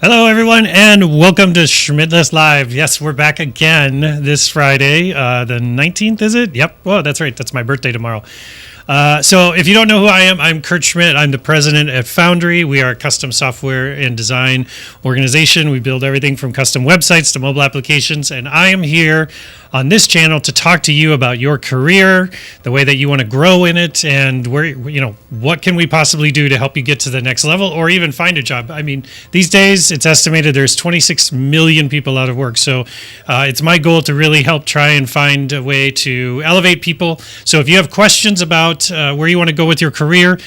Hello, everyone, and welcome to Schmidtless Live. Yes, we're back again this Friday, the 19th, is it? Yep. Oh, that's right. That's my birthday tomorrow. So if you don't know who I am, I'm Kurt Schmidt. I'm the president at Foundry. We are a custom software and design organization. We build everything from custom websites to mobile applications, and I am here on this channel to talk to you about your career, the way that you want to grow in it, and where, what can we possibly do to help you get to the next level or even find a job. I mean, these days it's estimated there's 26 million people out of work. So it's my goal to really help try and find a way to elevate people. So if you have questions about where you want to go with your career,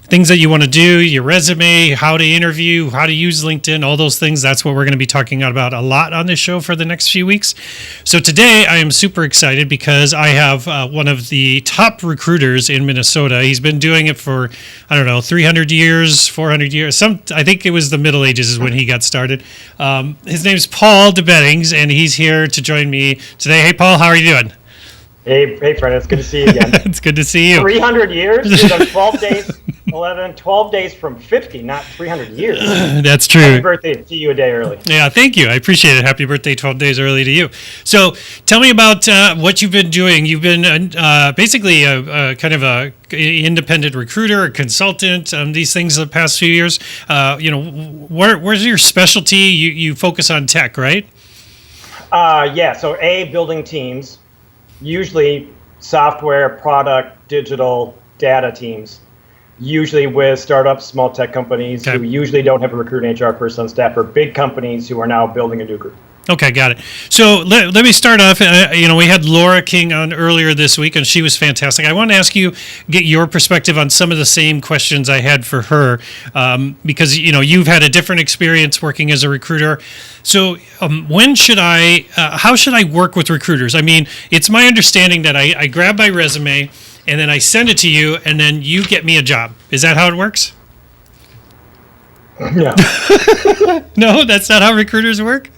things that you want to do, your resume, how to interview, how to use LinkedIn, all those things, that's what we're going to be talking about a lot on this show for the next few weeks. So today I am super excited because I have one of the top recruiters in Minnesota. He's been doing it for, 300 years, 400 years. I think it was the Middle Ages is when he got started. His name's Paul DeBettings, and he's here to join me today. Hey, Paul, how are you doing? Hey, Fred, it's good to see you again. It's good to see you. 300 years? Dude, I'm 12 days, 12 days from 50, not 300 years. That's true. Happy birthday to you a day early. Yeah, thank you. I appreciate it. Happy birthday 12 days early to you. So tell me about what you've been doing. You've been basically a kind of a independent recruiter, a consultant, these things the past few years. Where's your specialty? You focus on tech, right? So building teams. Usually software, product, digital, data teams, usually with startups, small tech companies who usually don't have a recruiting HR person on staff, or big companies who are now building a new group. Okay, got it. So let me start off. We had Laura King on earlier this week, and she was fantastic. I want to ask you, get your perspective on some of the same questions I had for her, because you've had a different experience working as a recruiter. So how should I work with recruiters? I mean, it's my understanding that I grab my resume and then I send it to you, and then you get me a job. Is that how it works? No. No, that's not how recruiters work?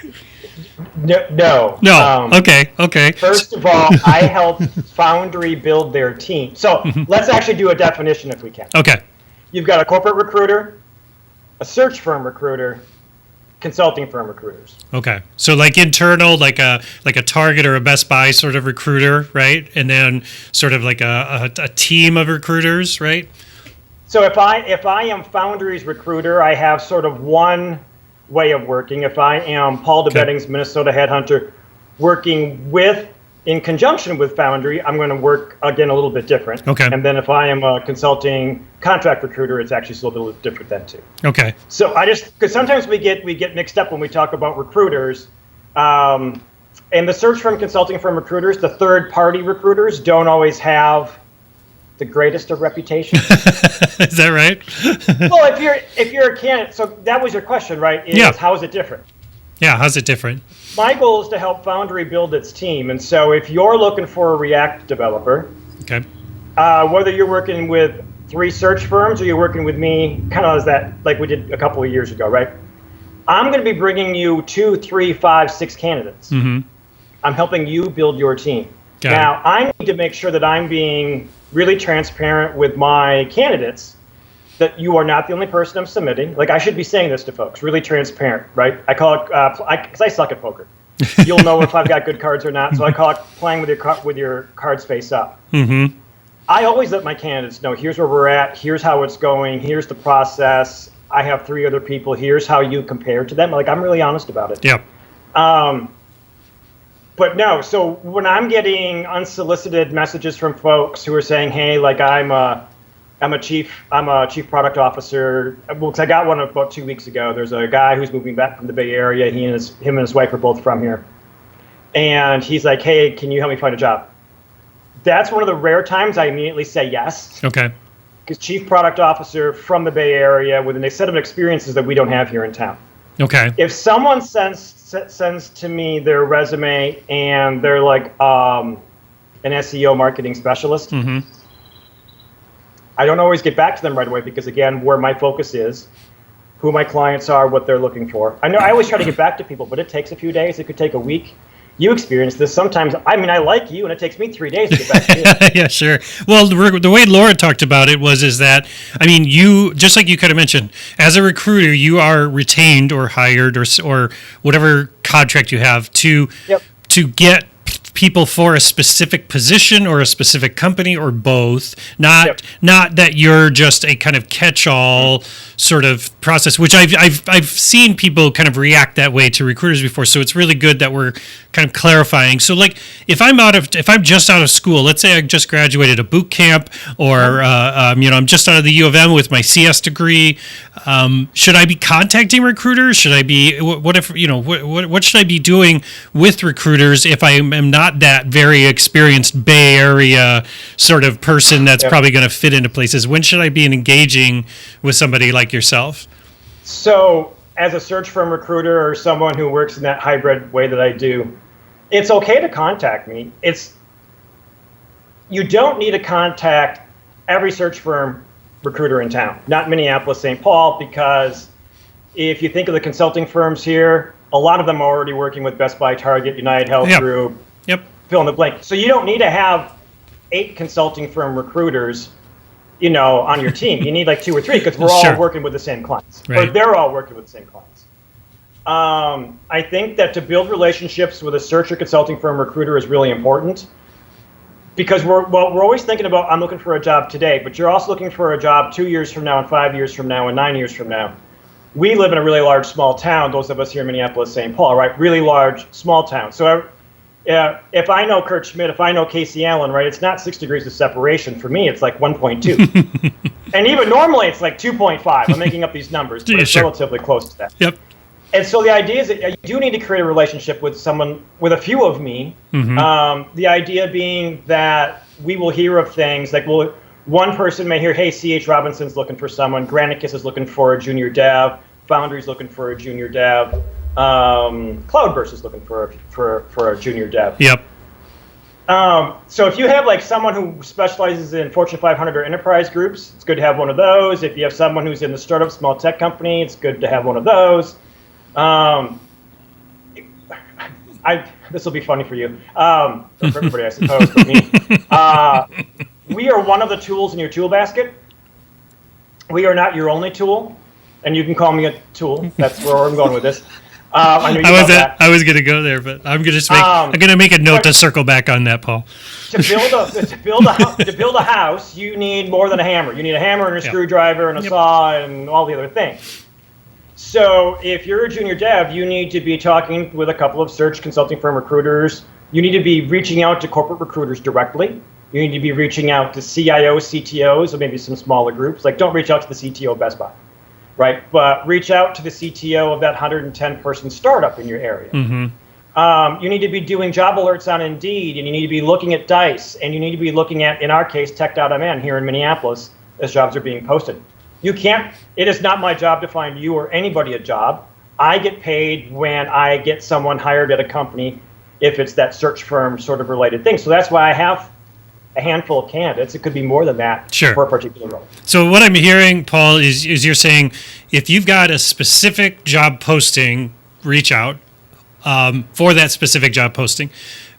No. Okay. First of all, I help Foundry build their team. So let's actually do a definition if we can. Okay. You've got a corporate recruiter, a search firm recruiter, consulting firm recruiters. Okay. So like internal, like a Target or a Best Buy sort of recruiter, right? And then sort of like a team of recruiters, right? So if I am Foundry's recruiter, I have sort of one way of working. If I am Paul DeBettings, Minnesota headhunter, working in conjunction with Foundry, I'm going to work again a little bit different. Okay. And then if I am a consulting contract recruiter, it's actually still a little bit different then too. Okay. So because sometimes we get mixed up when we talk about recruiters, and the search firm, consulting firm recruiters, the third party recruiters don't always have the greatest of reputations. Is that right? Well, if you're a candidate, so that was your question, right? How is it different? Yeah, how's it different? My goal is to help Foundry build its team, and so if you're looking for a React developer, okay, whether you're working with 3 search firms or you're working with me, kind of as that like we did a couple of years ago, right? I'm going to be bringing you 2, 3, 5, 6 candidates. Mm-hmm. I'm helping you build your team. Now, I need to make sure that I'm being really transparent with my candidates, that you are not the only person I'm submitting. Like, I should be saying this to folks, really transparent, right? I call it, because I suck at poker. You'll know if I've got good cards or not, so I call it playing with your cards face up. Mm-hmm. I always let my candidates know, here's where we're at, here's how it's going, here's the process. I have 3 other people, here's how you compare to them. Like, I'm really honest about it. Yeah. But no, so when I'm getting unsolicited messages from folks who are saying, hey, like I'm a chief product officer. Well, because I got one about 2 weeks ago. There's a guy who's moving back from the Bay Area. Him and his wife are both from here. And he's like, hey, can you help me find a job? That's one of the rare times I immediately say yes. Okay. Because chief product officer from the Bay Area with a set of experiences that we don't have here in town. Okay. If someone sends to me their resume and they're like an SEO marketing specialist, mm-hmm. I don't always get back to them right away because, again, where my focus is, who my clients are, what they're looking for. I know I always try to get back to people, but it takes a few days. It could take a week. you experience this sometimes. I mean, I like you, and it takes me 3 days to get back to you. Yeah, sure. Well, the way Laura talked about it is that, I mean, you, just like you kind of mentioned, as a recruiter, you are retained or hired or whatever contract you have to Yep. get people for a specific position or a specific company or both, not that you're just a kind of catch-all sort of process, which I've seen people kind of react that way to recruiters before. So it's really good that we're kind of clarifying. So like if I'm just out of school, let's say I just graduated a boot camp, or I'm just out of the U of M with my CS degree, should I be contacting recruiters? Should I be what should I be doing with recruiters if I am not that very experienced Bay Area sort of person that's probably going to fit into places? When should I be engaging with somebody like yourself? So as a search firm recruiter or someone who works in that hybrid way that I do, it's okay to contact me. You don't need to contact every search firm recruiter in town, not Minneapolis, St. Paul, because if you think of the consulting firms here, a lot of them are already working with Best Buy, Target, United Health Group, fill in the blank. So you don't need to have 8 consulting firm recruiters, on your team. You need like 2 or 3 because we're all working with the same clients, or they're all working with the same clients. I think that to build relationships with a search or consulting firm recruiter is really important, because we're always thinking about, I'm looking for a job today, but you're also looking for a job 2 years from now and 5 years from now and 9 years from now. We live in a really large, small town, those of us here in Minneapolis, St. Paul, right? Really large, small town. So if I know Kurt Schmidt, if I know Casey Allen, right, it's not 6 degrees of separation. For me, it's like 1.2. And even normally, it's like 2.5. I'm making up these numbers, but it's relatively close to that. Yep. And so the idea is that you do need to create a relationship with someone, with a few of me. Mm-hmm. The idea being that we will hear of things like, one person may hear, hey, C.H. Robinson's looking for someone, Granicus is looking for a junior dev, Foundry's looking for a junior dev, Cloudburst is looking for a junior dev. Yep. So if you have like someone who specializes in Fortune 500 or enterprise groups, it's good to have one of those. If you have someone who's in the startup small tech company, it's good to have one of those. This will be funny for you, for everybody, I suppose, but me. We are one of the tools in your tool basket. We are not your only tool, and you can call me a tool. That's where I'm going with this. I was going to go there, but I'm going to make a note to circle back on that, Paul. To build a house, you need more than a hammer. You need a hammer and a screwdriver and a saw and all the other things. So if you're a junior dev, you need to be talking with a couple of search consulting firm recruiters. You need to be reaching out to corporate recruiters directly. You need to be reaching out to CIOs, CTOs, or maybe some smaller groups. Like, don't reach out to the CTO of Best Buy, right? But reach out to the CTO of that 110-person startup in your area. Mm-hmm. You need to be doing job alerts on Indeed, and you need to be looking at Dice, and you need to be looking at, in our case, Tech.mn here in Minneapolis as jobs are being posted. It is not my job to find you or anybody a job. I get paid when I get someone hired at a company, if it's that search firm sort of related thing. So that's why I have a handful of candidates. It could be more than that for a particular role. So what I'm hearing, Paul, is you're saying if you've got a specific job posting, reach out for that specific job posting.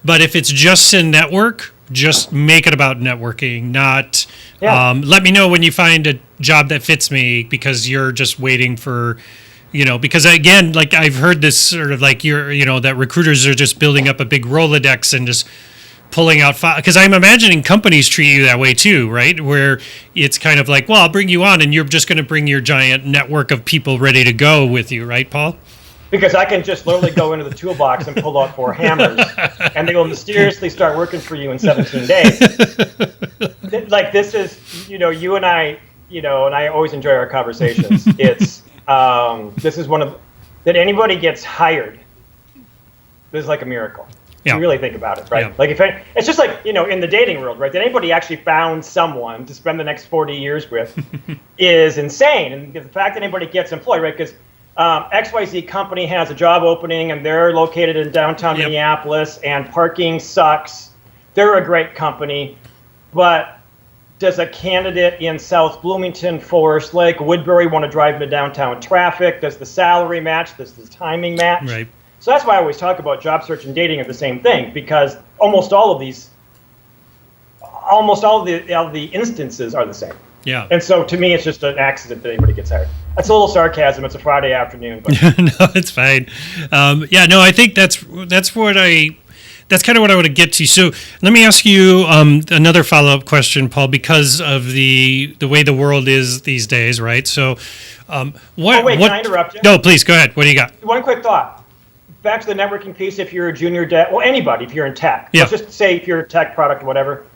But if it's just in network, just make it about networking, not let me know when you find a job that fits me, because you're just waiting for, because again, like I've heard this sort of like that recruiters are just building up a big Rolodex and just pulling out because I'm imagining companies treat you that way too, right? Where it's kind of like, well, I'll bring you on and you're just going to bring your giant network of people ready to go with you, right, Paul? Because I can just literally go into the toolbox and pull out 4 hammers, and they will mysteriously start working for you in 17 days. Like, this is, you and I, and I always enjoy our conversations. It's, this is that anybody gets hired, this is like a miracle. Yeah. You really think about it, right? Yeah. Like, it's just like, in the dating world, right? That anybody actually found someone to spend the next 40 years with is insane. And the fact that anybody gets employed, right? Because XYZ company has a job opening and they're located in downtown Minneapolis and parking sucks. They're a great company, but does a candidate in South Bloomington, Forest Lake, Woodbury want to drive into downtown traffic? Does the salary match? Does the timing match? Right. So that's why I always talk about job search and dating are the same thing, because almost all of the instances are the same. Yeah. And so to me, it's just an accident that anybody gets hired. That's a little sarcasm. It's a Friday afternoon. But. No, it's fine. I think that's kind of what I want to get to. So let me ask you another follow-up question, Paul, because of the way the world is these days, right? So can I interrupt you? No, please, go ahead. What do you got? One quick thought. Back to the networking piece, if you're a junior anybody, if you're in tech. Yeah. Let's just say if you're a tech product or whatever,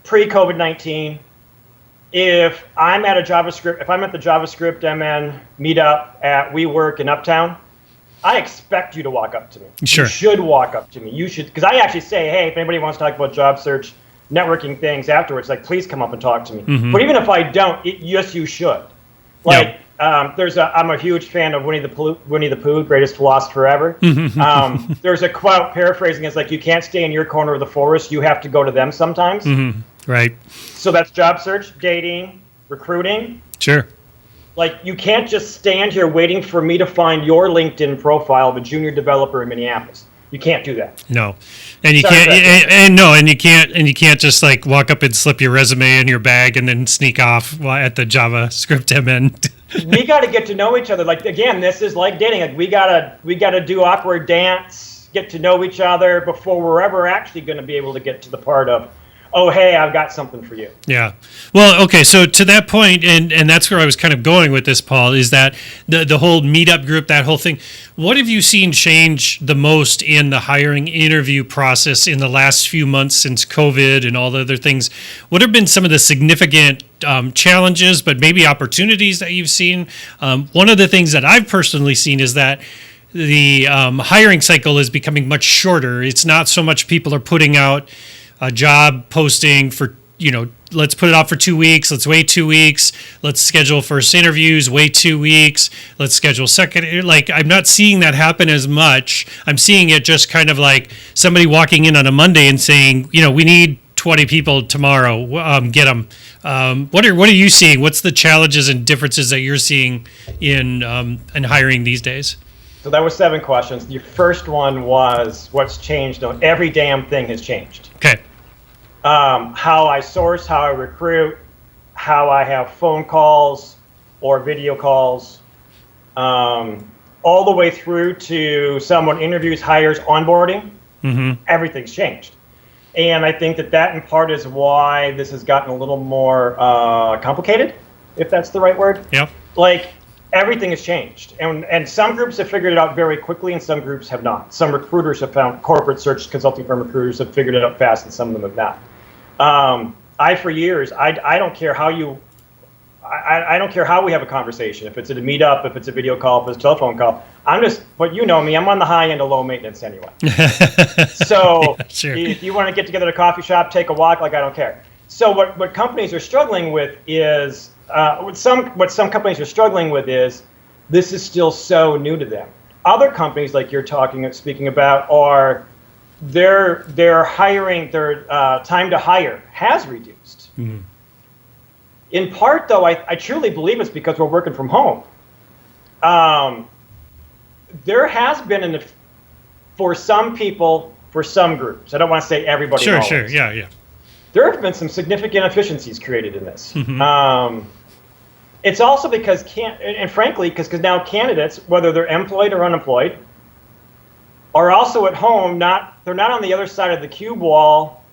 pre-COVID-19, if I'm at the JavaScript MN meetup at WeWork in Uptown, I expect you to walk up to me. Sure. You should walk up to me. You should, because I actually say, hey, if anybody wants to talk about job search, networking things afterwards, like, please come up and talk to me. Mm-hmm. But even if I don't, yes, you should. Like, I'm a huge fan of Winnie the Pooh, greatest philosopher ever. There's a quote paraphrasing, it's like, you can't stay in your corner of the forest, you have to go to them sometimes. Mm-hmm. Right. So that's job search, dating, recruiting. Sure. Like, you can't just stand here waiting for me to find your LinkedIn profile of a junior developer in Minneapolis. You can't do that. No, and you can't can't just like walk up and slip your resume in your bag and then sneak off at the JavaScript MN. We got to get to know each other. Like, again, this is like dating. Like, we gotta do awkward dance, get to know each other before we're ever actually going to be able to get to the part of, oh, hey, I've got something for you. Yeah. Well, okay. So to that point, and that's where I was kind of going with this, Paul, is that the whole meetup group, that whole thing. What have you seen change the most in the hiring interview process in the last few months since COVID and all the other things? What have been some of the significant challenges, but maybe opportunities that you've seen? One of the things that I've personally seen is that the hiring cycle is becoming much shorter. It's not so much people are putting out a job posting for, let's put it out for 2 weeks. Let's wait 2 weeks. Let's schedule first interviews, wait 2 weeks. Let's schedule second. Like, I'm not seeing that happen as much. I'm seeing it just kind of like somebody walking in on a Monday and saying, we need 20 people tomorrow. Get them. What are you seeing? What's the challenges and differences that you're seeing in hiring these days? So that was 7 questions. Your first one was what's changed. Every damn thing has changed. Okay. How I source, how I recruit, how I have phone calls or video calls, all the way through to someone interviews, hires, onboarding. Mm-hmm. Everything's changed. And I think that in part is why this has gotten a little more complicated, if that's the right word. Yep. Like, everything has changed. And some groups have figured it out very quickly and some groups have not. Some recruiters have found, corporate search consulting firm recruiters have figured it out fast and some of them have not. For years, I don't care how I don't care how we have a conversation. If it's at a meetup, if it's a video call, if it's a telephone call, but you know me, I'm on the high end of low maintenance anyway. So yeah, sure. If you want to get together at a coffee shop, take a walk, like, I don't care. So what companies are struggling with is, what some companies are struggling with is, this is still so new to them. Other companies, like you're speaking about, are their hiring, their time to hire has reduced. Mm-hmm. In part, though, I truly believe it's because we're working from home. There has been, for some people, for some groups, I don't want to say everybody. Sure, yeah. There have been some significant efficiencies created in this. Mm-hmm. It's also because, frankly, because now candidates, whether they're employed or unemployed, are also at home. They're not on the other side of the cube wall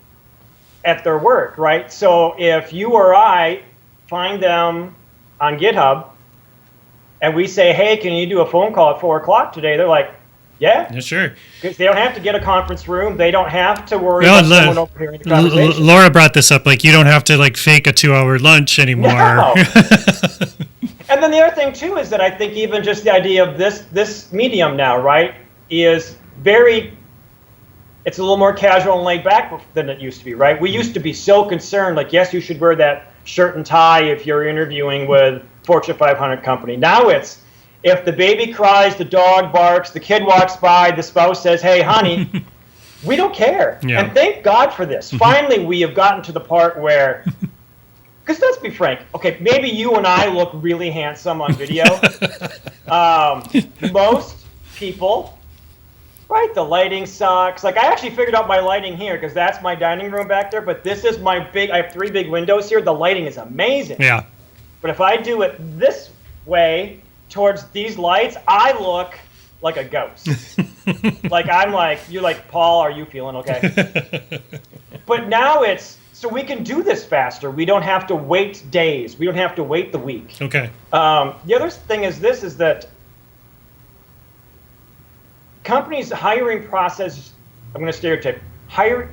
at their work, right? So if you or I find them on GitHub and we say, hey, can you do a phone call at 4 o'clock today? They're like, yeah, sure. Because they don't have to get a conference room. They don't have to worry about someone overhearing the conversation. Laura brought this up. Like, you don't have to fake a 2-hour lunch anymore. No. And then the other thing too is that I think even just the idea of this medium now, right, is it's a little more casual and laid back than it used to be, right? We used to be so concerned, like, yes, you should wear that shirt and tie if you're interviewing with Fortune 500 company. Now it's, if the baby cries, the dog barks, the kid walks by, the spouse says, hey, honey, we don't care. Yeah. And thank God for this. Finally, we have gotten to the part where, because let's be frank, okay, maybe you and I look really handsome on video. Most people Right, the lighting sucks. Like, I actually figured out my lighting here because that's my dining room back there. But this is my I have 3 big windows here. The lighting is amazing. Yeah. But if I do it this way towards these lights, I look like a ghost. Like, I'm like, you're like, Paul, are you feeling okay? But now so we can do this faster. We don't have to wait days. We don't have to wait the week. Okay. The other thing is that companies' hiring process, I'm going to stereotype,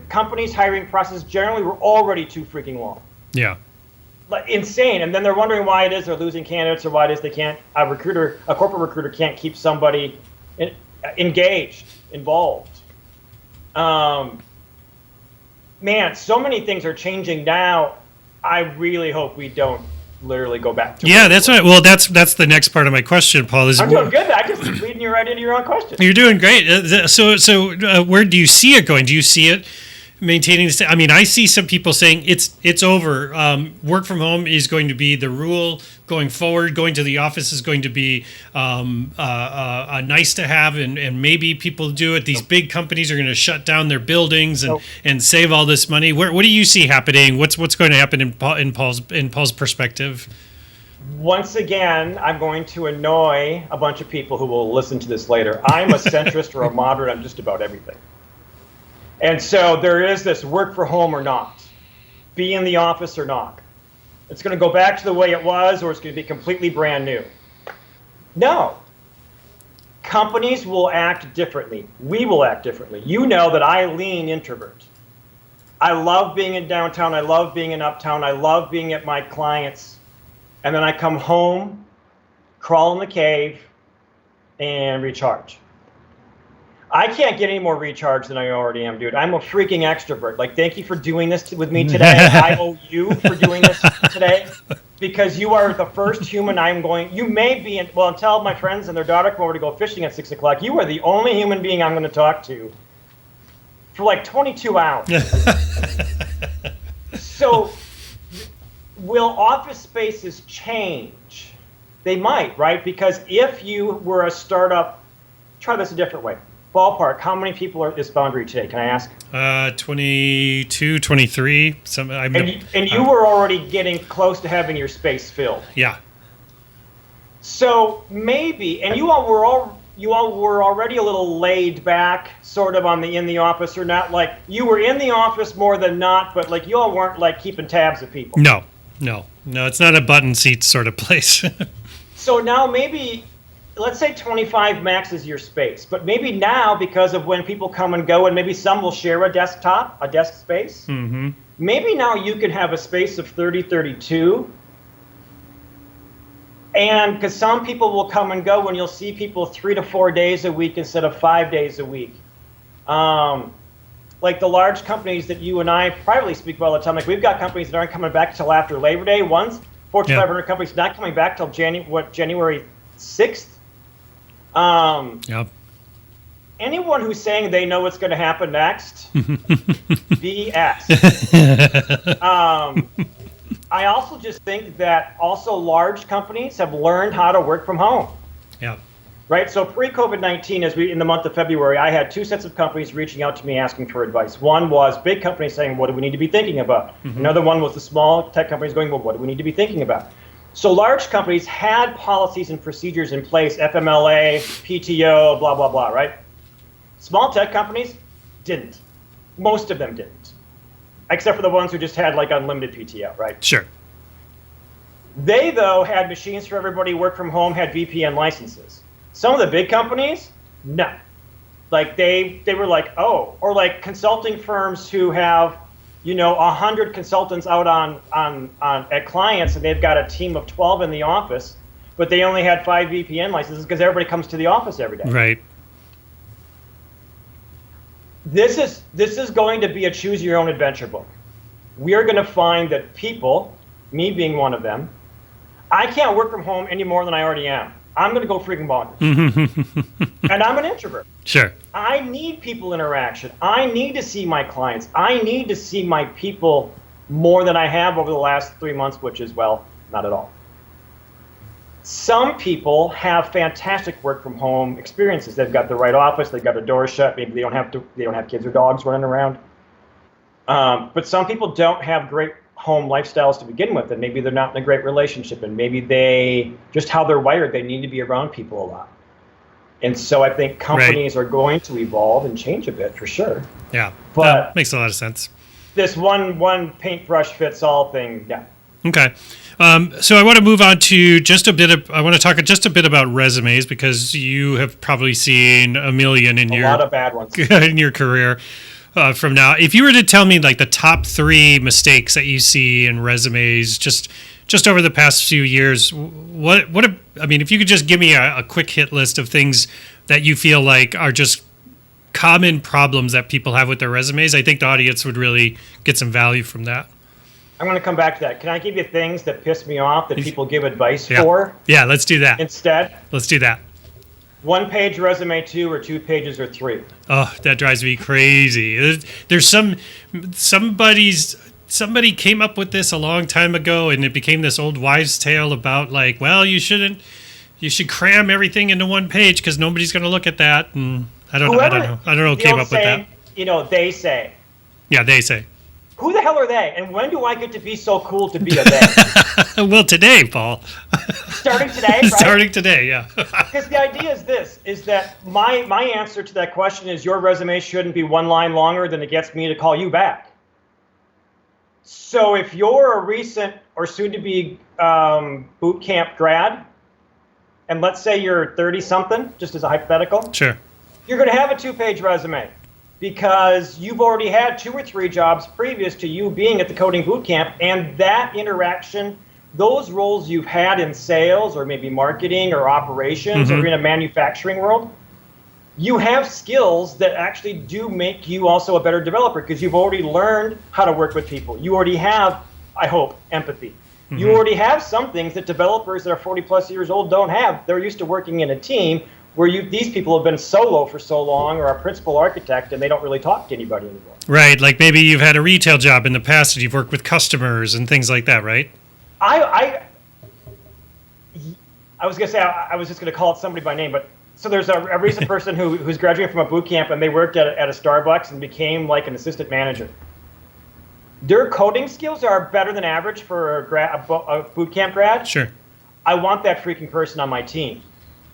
companies' hiring process generally were already too freaking long. Yeah. Like, insane. And then they're wondering why it is they're losing candidates or why it is they can't, a corporate recruiter can't keep somebody engaged, involved. Man, so many things are changing now. I really hope we don't literally go back to that's right. Well, that's the next part of my question, Paul. I'm doing good. I just leading you right into your own question. You're doing great. So where do you see it going? Do you see it maintaining the? I mean, I see some people saying it's over. Work from home is going to be the rule going forward. Going to the office is going to be a nice to have, and maybe people do it. These big companies are going to shut down their buildings and save all this money. What do you see happening? What's going to happen in Paul's perspective? Once again, I'm going to annoy a bunch of people who will listen to this later. I'm a centrist or a moderate on just about everything. And so there is this work for home or not, be in the office or not. It's going to go back to the way it was, or it's going to be completely brand new. No. Companies will act differently. We will act differently. You know that I lean introvert. I love being in downtown. I love being in uptown. I love being at my clients. And then I come home, crawl in the cave, and recharge. I can't get any more recharge than I already am, dude. I'm a freaking extrovert. Like, thank you for doing this with me today. I owe you for doing this today because you are the first human you may be, until my friends and their daughter come over to go fishing at 6 o'clock, you are the only human being I'm going to talk to for like 22 hours. So, will office spaces change? They might, right? Because if you were a startup, try this a different way. Ballpark, how many people are at this Foundry today? Can I ask? 22, 23. And you were already getting close to having your space filled. Yeah. So maybe, and you all were already a little laid back, sort of in the office, or not. Like, you were in the office more than not, but like you all weren't like keeping tabs of people. No. It's not a button seat sort of place. So now maybe, let's say 25 max is your space, but maybe now, because of when people come and go, and maybe some will share a desk space, maybe now you can have a space of 30, 32, and because some people will come and go, and you'll see people 3 to 4 days a week instead of 5 days a week. Like the large companies that you and I privately speak about all the time, like we've got companies that aren't coming back till after Labor Day. Fortune 500 companies not coming back till January 6th. Anyone who's saying they know what's going to happen next, BS. I also just think that also large companies have learned how to work from home. Yeah. Right. So pre-COVID-19, in the month of February, I had 2 sets of companies reaching out to me asking for advice. One was big companies saying, what do we need to be thinking about? Another one was the small tech companies going, well, what do we need to be thinking about? So large companies had policies and procedures in place, FMLA, PTO, blah, blah, blah, right? Small tech companies didn't. Most of them didn't. Except for the ones who just had like unlimited PTO, right? Sure. They, though, had machines for everybody, work from home, had VPN licenses. Some of the big companies, no. Like they were like, oh, or like consulting firms who have, 100 consultants out on at clients, and they've got a team of 12 in the office, but they only had 5 VPN licenses because everybody comes to the office every day. Right. This is going to be a choose your own adventure book. We are going to find that people, me being one of them, I can't work from home any more than I already am. I'm going to go freaking bonkers. And I'm an introvert. Sure. I need people interaction. I need to see my clients. I need to see my people more than I have over the last 3 months, which is, well, not at all. Some people have fantastic work from home experiences. They've got the right office, they've got the door shut, maybe they don't have kids or dogs running around. But some people don't have great home lifestyles to begin with, and maybe they're not in a great relationship, and maybe just how they're wired, they need to be around people a lot. And so I think companies are going to evolve and change a bit for sure. Yeah, but that makes a lot of sense. This one paintbrush fits all thing, yeah. Okay. So I want to move on to I want to talk just a bit about resumes, because you have probably seen a million in a lot of bad ones in your career. From now, if you were to tell me like the top 3 mistakes that you see in resumes just over the past few years, if you could just give me a quick hit list of things that you feel like are just common problems that people have with their resumes, I think the audience would really get some value from that. I'm going to come back to that. Can I give you things that piss me off that people give advice for? Yeah, let's do that. Instead? Let's do that. 1-page resume 2 or 2 pages or 3? Oh, that drives me crazy. There's somebody came up with this a long time ago, and it became this old wives' tale about like, well, you should cram everything into 1 page because nobody's going to look at that. And I don't know who came up with that. They say. Yeah, they say. Who the hell are they? And when do I get to be so cool to be a they? Well, today, Paul. Starting today, right? Starting today, yeah. Because the idea is that my answer to that question is your resume shouldn't be 1 line longer than it gets me to call you back. So if you're a recent or soon-to-be boot camp grad, and let's say you're 30-something, just as a hypothetical. Sure. You're going to have a 2-page resume, because you've already had 2 or 3 jobs previous to you being at the coding bootcamp, and that interaction, those roles you've had in sales or maybe marketing or operations or in a manufacturing world, you have skills that actually do make you also a better developer, because you've already learned how to work with people. You already have, I hope, empathy. You already have some things that developers that are 40 plus years old don't have. They're used to working in a team where these people have been solo for so long, or a principal architect, and they don't really talk to anybody anymore. Right, like maybe you've had a retail job in the past and you've worked with customers and things like that, right? I was going to say, I was just going to call it somebody by name, but so there's a recent person who's graduating from a boot camp, and they worked at a Starbucks and became like an assistant manager. Their coding skills are better than average for a boot camp grad. Sure. I want that freaking person on my team,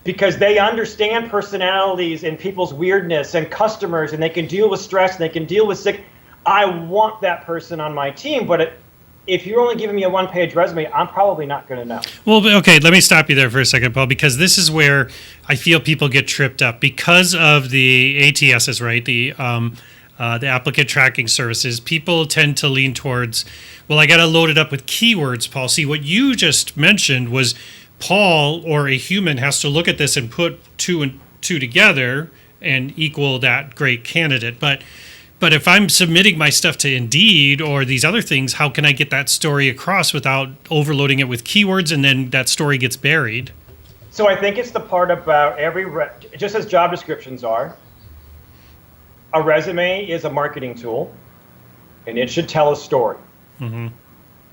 because they understand personalities and people's weirdness and customers, and they can deal with stress, and they can deal with sick. I want that person on my team, but if you're only giving me a 1-page resume, I'm probably not going to know. Well, okay, let me stop you there for a second, Paul, because this is where I feel people get tripped up because of the ATSs, right? The applicant tracking services. People tend to lean towards, well, I got to load it up with keywords, Paul. See, what you just mentioned was Paul, or a human, has to look at this and put 2 and 2 together and equal that great candidate. But if I'm submitting my stuff to Indeed or these other things, how can I get that story across without overloading it with keywords, and then that story gets buried? So I think it's the part about just as job descriptions are, a resume is a marketing tool, and it should tell a story.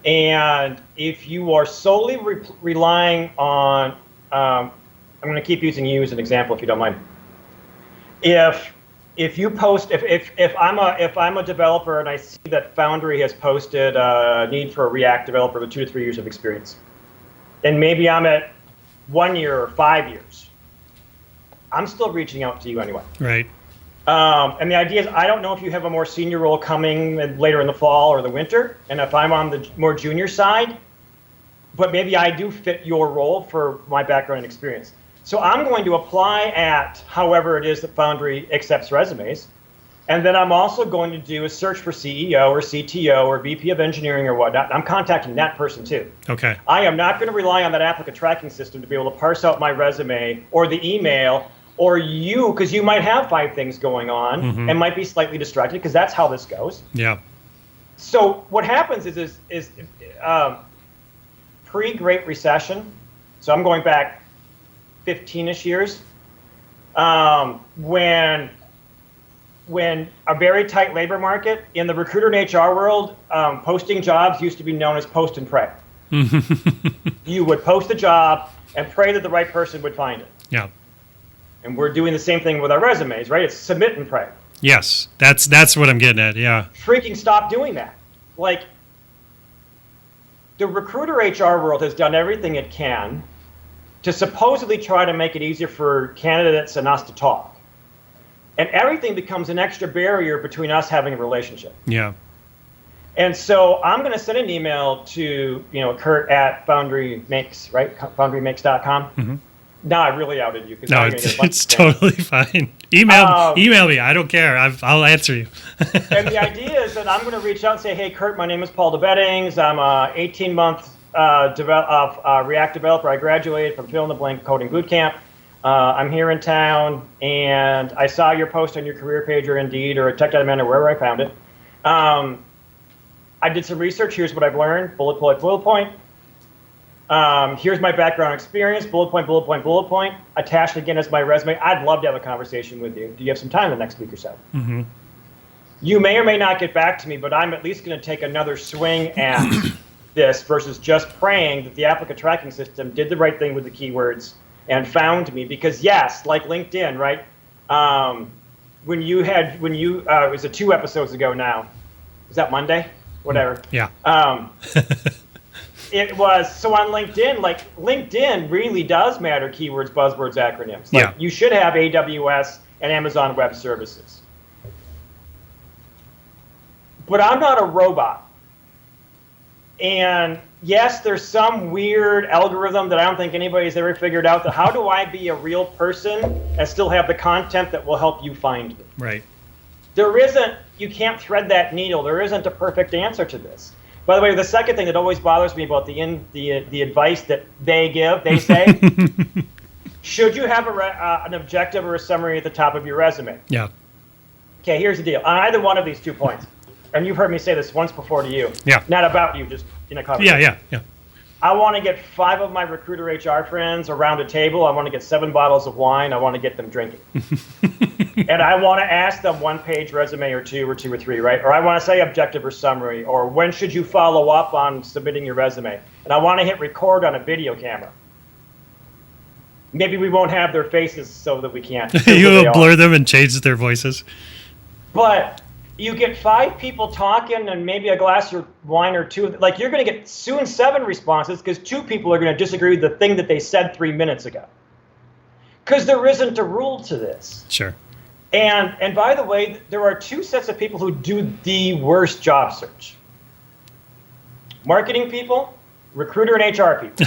And if you are solely relying on, I'm going to keep using you as an example if you don't mind. If you post, if I'm a developer and I see that Foundry has posted a need for a React developer with 2 to 3 years of experience, and maybe I'm at 1 year or 5 years, I'm still reaching out to you anyway. Right. And the idea is, I don't know if you have a more senior role coming later in the fall or the winter, and if I'm on the more junior side, but maybe I do fit your role for my background and experience. So I'm going to apply at however it is that Foundry accepts resumes. And then I'm also going to do a search for CEO or CTO or VP of engineering or whatnot. I'm contacting that person too. Okay. I am not going to rely on that applicant tracking system to be able to parse out my resume or the email, or you, because you might have 5 things going on and might be slightly distracted, because that's how this goes. Yeah. So what happens is pre-Great Recession, so I'm going back 15-ish years, when a very tight labor market, in the recruiter and HR world, posting jobs used to be known as post and pray. You would post a job and pray that the right person would find it. Yeah. And we're doing the same thing with our resumes, right? It's submit and pray. Yes, that's what I'm getting at. Yeah. Freaking stop doing that. Like, the recruiter HR world has done everything it can to supposedly try to make it easier for candidates and us to talk. And everything becomes an extra barrier between us having a relationship. Yeah. And so I'm going to send an email to, Kurt at Foundry Makes, right? FoundryMakes.com. Mm-hmm. Now I really outed you. No, it's totally fine. Email me. I don't care. I'll answer you. And the idea is that I'm going to reach out and say, hey, Kurt, my name is Paul DeBeddings. I'm a 18-month React developer. I graduated from fill-in-the-blank coding bootcamp. I'm here in town, and I saw your post on your career page or Indeed or Tech Data or wherever I found it. I did some research. Here's what I've learned. Bullet point, bullet point. Here's my background experience. Bullet point, bullet point, bullet point. Attached again as my resume. I'd love to have a conversation with you. Do you have some time the next week or so? Mm-hmm. You may or may not get back to me, but I'm at least going to take another swing at this versus just praying that the applicant tracking system did the right thing with the keywords and found me. Because yes, like LinkedIn, right? It was 2 episodes ago now. Was that Monday? Whatever. Yeah. It was, so on LinkedIn, like LinkedIn really does matter, keywords, buzzwords, acronyms. Like, you should have AWS and Amazon Web Services. But I'm not a robot. And yes, there's some weird algorithm that I don't think anybody's ever figured out, that how do I be a real person and still have the content that will help you find me? Right. You can't thread that needle. There isn't a perfect answer to this. By the way, the second thing that always bothers me about the advice that they say, should you have an objective or a summary at the top of your resume? Yeah. Okay, here's the deal. On either one of these 2 points, and you've heard me say this once before to you. Yeah. Not about you, just in a conversation. Yeah. I want to get 5 of my recruiter HR friends around a table. I want to get 7 bottles of wine. I want to get them drinking. And I want to ask them 1-page resume or 2 or 3, right? Or I want to say objective or summary, or when should you follow up on submitting your resume? And I want to hit record on a video camera. Maybe we won't have their faces so that we can't. You'll blur them and change their voices. But you get 5 people talking and maybe a glass of wine or 2. Like, you're going to get soon 7 responses because 2 people are going to disagree with the thing that they said 3 minutes ago. Because there isn't a rule to this. Sure. And by the way, there are 2 sets of people who do the worst job search. Marketing people, recruiter and HR people.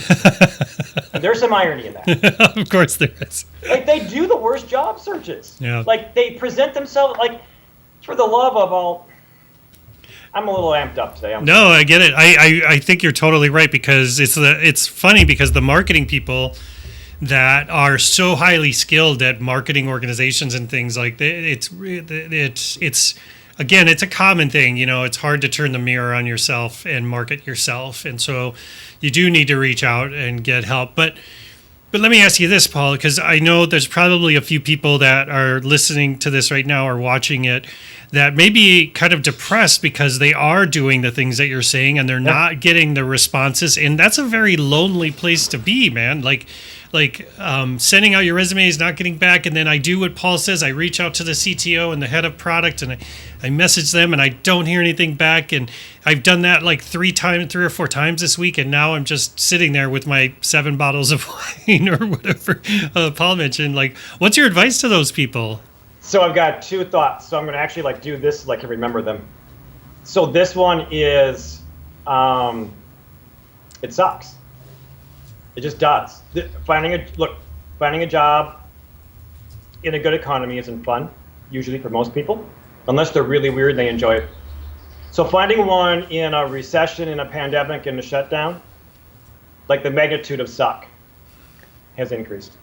And there's some irony in that. Of course there is. Like, they do the worst job searches. Yeah. Like, they present themselves, like, for the love of all... I'm a little amped up today. No, I get it. I think you're totally right, because it's funny because the marketing people that are so highly skilled at marketing organizations and things like that, it's again, it's a common thing. It's hard to turn the mirror on yourself and market yourself, and so you do need to reach out and get help. But let me ask you this, Paul, because I know there's probably a few people that are listening to this right now or watching it that may be kind of depressed because they are doing the things that you're saying and they're not getting the responses. And that's a very lonely place to be, man. Like sending out your resume is not getting back. And then I do what Paul says. I reach out to the CTO and the head of product and I message them and I don't hear anything back. And I've done that like 3 or 4 times this week. And now I'm just sitting there with my 7 bottles of wine or whatever Paul mentioned. Like, what's your advice to those people? So I've got 2 thoughts. So I'm going to actually do this so I can remember them. So this one is, it sucks. It just does. Finding a job in a good economy isn't fun, usually for most people, unless they're really weird and they enjoy it. So finding one in a recession, in a pandemic, in a shutdown, like the magnitude of suck has increased.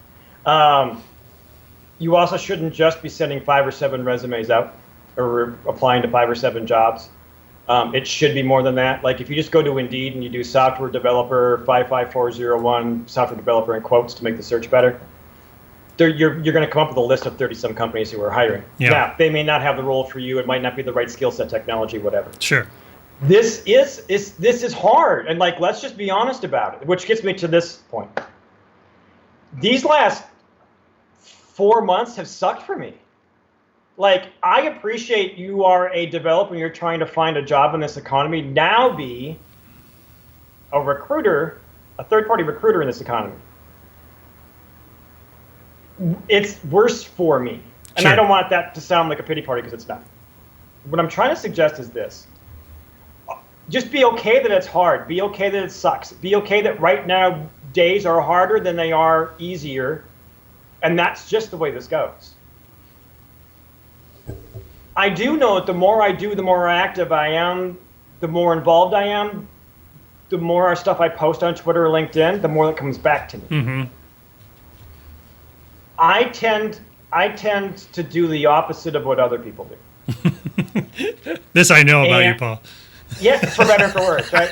You also shouldn't just be sending 5 or 7 resumes out or applying to 5 or 7 jobs. It should be more than that. Like, if you just go to Indeed and you do software developer 55401, software developer in quotes to make the search better, you're going to come up with a list of 30-some companies who are hiring. Yeah. Now, they may not have the role for you. It might not be the right skill set, technology, whatever. Sure. this is hard, and like, let's just be honest about it, which gets me to this point. These last 4 months have sucked for me. Like, I appreciate you are a developer and you're trying to find a job in this economy. Now be a recruiter, a third-party recruiter in this economy. It's worse for me. And Sure. I don't want that to sound like a pity party, because it's not. What I'm trying to suggest is this. Just be okay that it's hard. Be okay that it sucks. Be okay that right now days are harder than they are easier. And that's just the way this goes. I do know that the more I do, the more active I am, the more involved I am, the more stuff I post on Twitter or LinkedIn, the more that comes back to me. Mm-hmm. I tend to do the opposite of what other people do. This I know about you, Paul. Yeah, for better or for worse, right?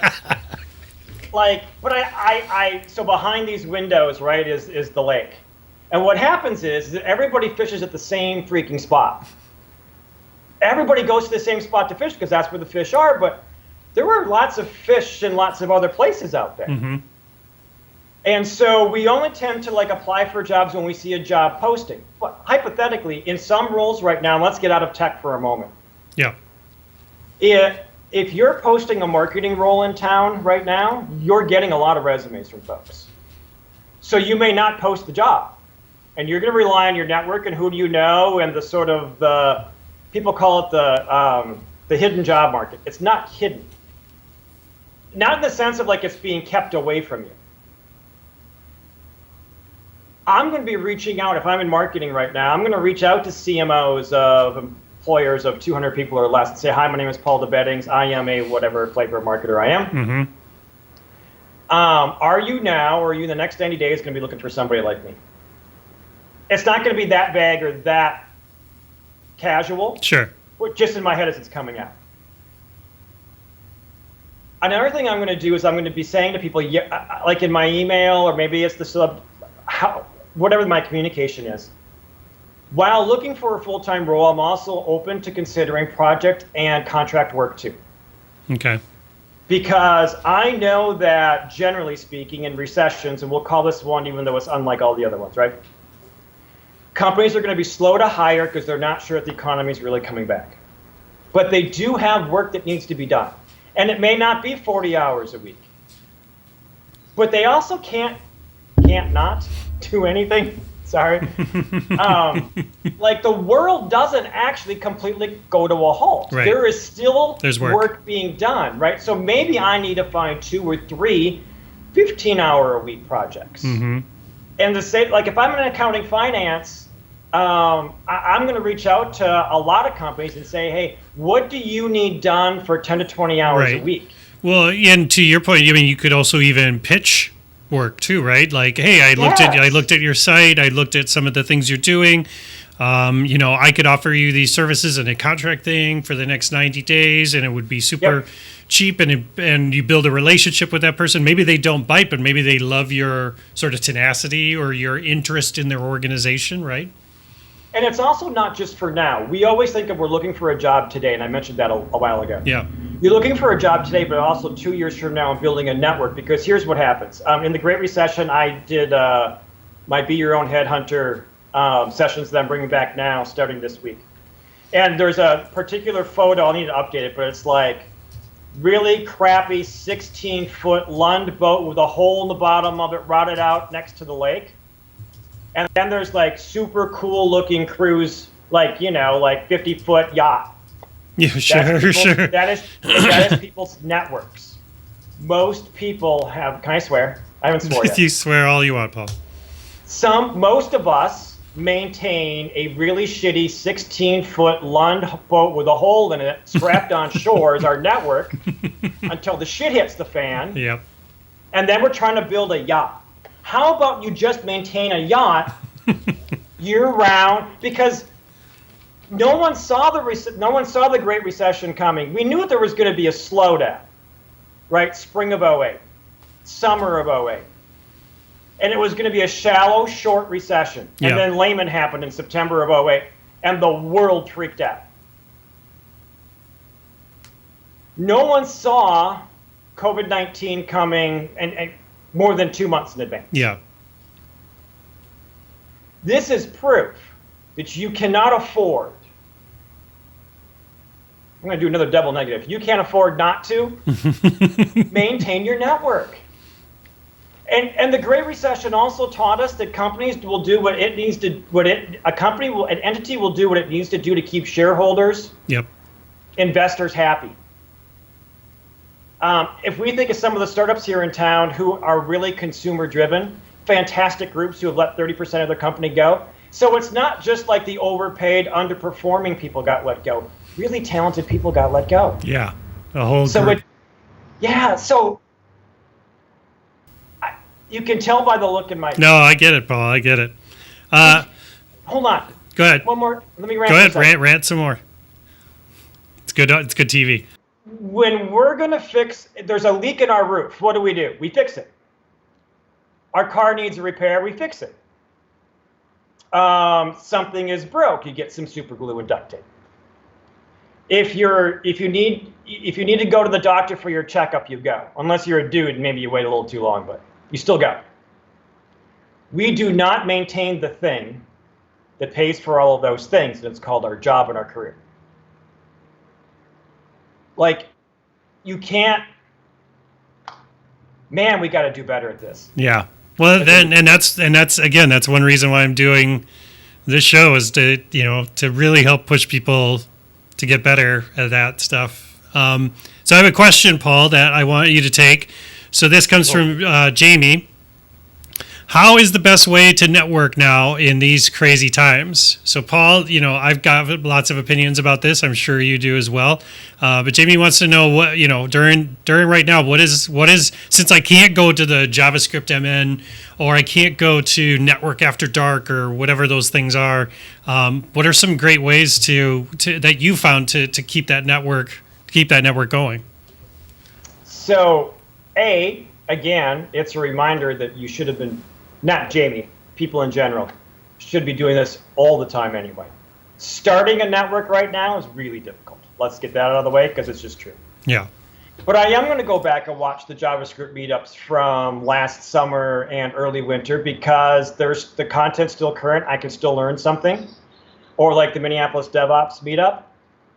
Like, but so behind these windows, right, is the lake. And what happens is that everybody fishes at the same freaking spot. Everybody goes to the same spot to fish because that's where the fish are, but there were lots of fish in lots of other places out there. Mm-hmm. And so we only tend to like apply for jobs when we see a job posting. But hypothetically, in some roles right now, and let's get out of tech for a moment. Yeah. If you're posting a marketing role in town right now, you're getting a lot of resumes from folks. So you may not post the job. And you're going to rely on your network and who do you know and the sort of the, people call it the hidden job market. It's not hidden. Not in the sense of like it's being kept away from you. I'm going to be reaching out, if I'm in marketing right now, I'm going to reach out to CMOs of employers of 200 people or less and say, hi, my name is Paul DeBeddings. I am a whatever flavor marketer I am. Mm-hmm. Are you now, or are you in the next 90 days going to be looking for somebody like me? It's not going to be that vague or that casual. Sure. But just in my head as it's coming out. Another thing I'm going to do is I'm going to be saying to people, yeah, like in my email, or maybe it's the whatever my communication is. While looking for a full-time role, I'm also open to considering project and contract work too. Okay. Because I know that generally speaking in recessions, and we'll call this one even though it's unlike all the other ones, right? Companies are going to be slow to hire because they're not sure if the economy is really coming back. But they do have work that needs to be done. And it may not be 40 hours a week. But they also can't not do anything. Sorry. Like the world doesn't actually completely go to a halt. Right. There is still There's work being done, right? So maybe I need to find 2 or 3 15-hour-a-week projects. Mm-hmm. And to say, like, if I'm in accounting finance, I'm going to reach out to a lot of companies and say, hey, what do you need done for 10 to 20 hours a week? Well, and to your point, I mean, you could also even pitch work too, right? Like, hey, I looked at your site, I looked at some of the things you're doing. I could offer you these services and a contract thing for the next 90 days, and it would be super cheap, and you build a relationship with that person. Maybe they don't bite, but maybe they love your sort of tenacity or your interest in their organization, right? And it's also not just for now. We always think of we're looking for a job today, and I mentioned that a while ago. Yeah. You're looking for a job today, but also 2 years from now and building a network, because here's what happens. In the Great Recession, I did my Be Your Own Headhunter sessions that I'm bringing back now starting this week. And there's a particular photo, I'll need to update it, but it's like really crappy 16-foot Lund boat with a hole in the bottom of it rotted out next to the lake. And then there's like super cool looking cruise, like 50-foot yacht. Yeah, sure. That is people's networks. Most people have, can I swear? I haven't sworn yet. You swear all you want, Paul. Most of us maintain a really shitty 16-foot Lund boat with a hole in it strapped on shore as our network until the shit hits the fan. Yep. And then we're trying to build a yacht. How about you just maintain a yacht year-round? Because no one saw the Great Recession coming. We knew there was going to be a slowdown, right? Spring of 08, summer of 08. And it was going to be a shallow, short recession. And then Lehman happened in September of 08, and the world freaked out. No one saw COVID-19 coming and more than 2 months in advance. Yeah. This is proof that you cannot afford. I'm going to do another double negative. You can't afford not to maintain your network. And the Great Recession also taught us that companies will do what it needs to. An entity will do what it needs to do to keep shareholders, investors happy. If we think of some of the startups here in town who are really consumer driven, fantastic groups who have let 30% of their company go. So it's not just like the overpaid, underperforming people got let go. Really talented people got let go. Yeah, a whole group. So you can tell by the look in my. No, I get it, Paul. I get it. Hold on. Go ahead. One more. Let me rant. Go ahead. Rant some more. It's good. It's good TV. When we're gonna fix, there's a leak in our roof. What do? We fix it. Our car needs a repair. We fix it. Something is broke. You get some super glue and duct tape. If you need to go to the doctor for your checkup, you go. Unless you're a dude, maybe you wait a little too long, but you still go. We do not maintain the thing that pays for all of those things, and it's called our job and our career. Like, you can't. Man, we got to do better at this. Yeah. Well, that's one reason why I'm doing this show is to really help push people to get better at that stuff. So I have a question, Paul, that I want you to take. So this comes from Jamie. How is the best way to network now in these crazy times? So Paul, I've got lots of opinions about this. I'm sure you do as well. But Jamie wants to know what, during right now, what is, since I can't go to the JavaScript MN or I can't go to Network After Dark or whatever those things are, what are some great ways that you found to keep that network going? So, again, it's a reminder that you should have been, not Jamie, people in general, should be doing this all the time anyway. Starting a network right now is really difficult. Let's get that out of the way because it's just true. Yeah. But I am going to go back and watch the JavaScript meetups from last summer and early winter because there's the content's still current. I can still learn something. Or like the Minneapolis DevOps meetup.